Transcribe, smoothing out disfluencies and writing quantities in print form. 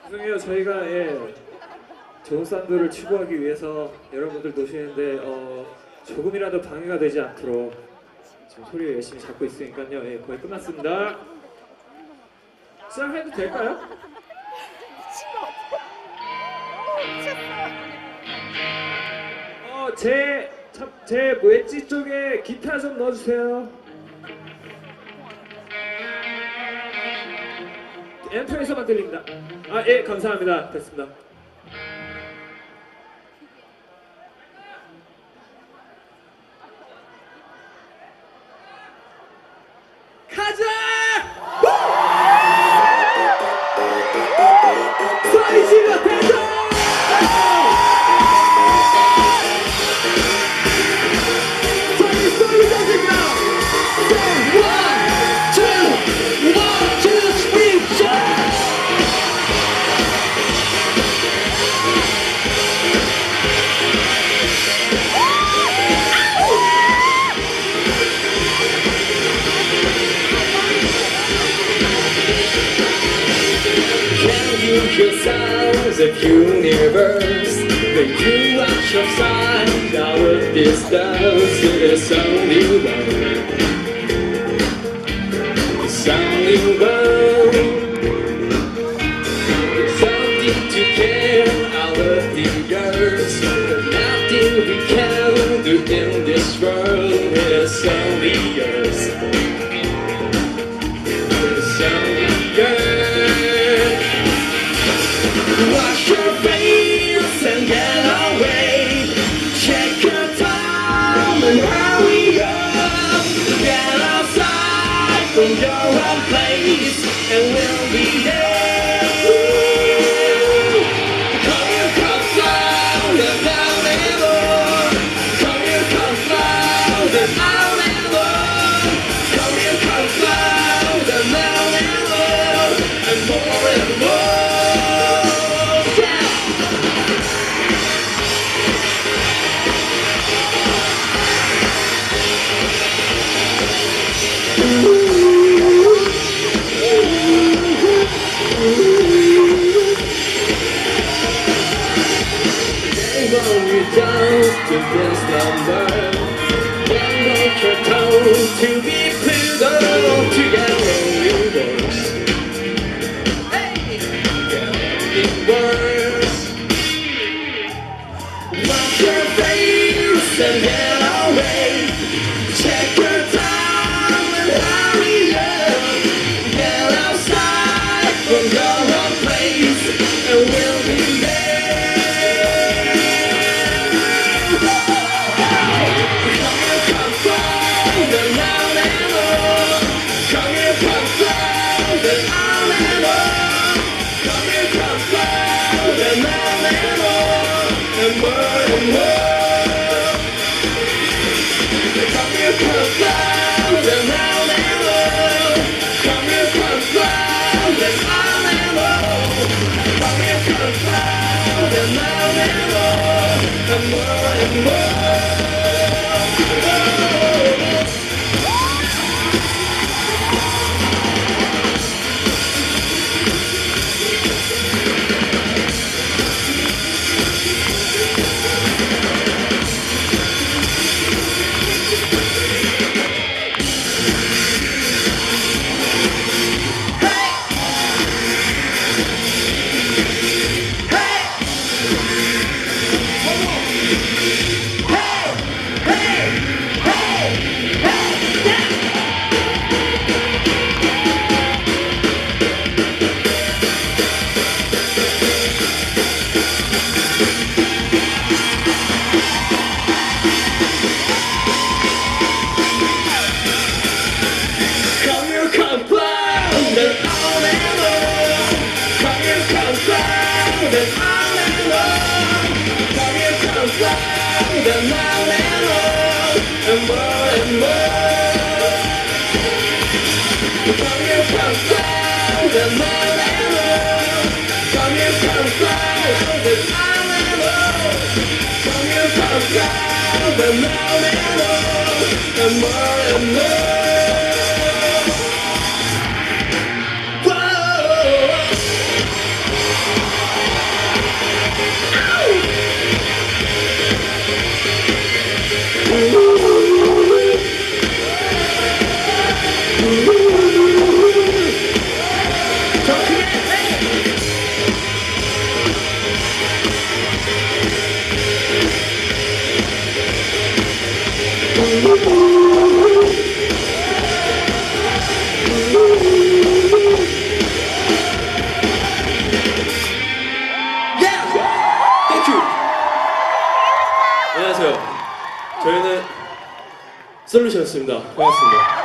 죄송해요. 저희가 좋은 사운드를 추구하기 위해서 여러분들 노시는데 조금이라도 방해가 되지 않도록 지금 소리 열심히 잡고 있으니까요. 거의 끝났습니다. 시작해도 될까요? 제 웨지 쪽에 기타 좀 넣어주세요. 앰프에서만 들립니다. 예, 감사합니다. 됐습니다. 가자! 소리 질러 대전! 저희 솔루션스입니다. Your sounds of universe, when you watch outside our distance to the sound you love, the sound you love, something to care out of the earth, but nothing we can do in this world is only yours. It's only yours. Wash your face and get away. Check your time and hurry up. Get outside from your own place and we'll be there. Come here, come down and down and on. Come here, come down and out and on. Come here, come down and down and on. And more and more. To this number, then hold your toe to be put on together it works. Hey, it works. Wash your face and get away. Check your time and hurry up. Get outside from your own place and we'll be there. 솔루션스입니다. 반갑습니다.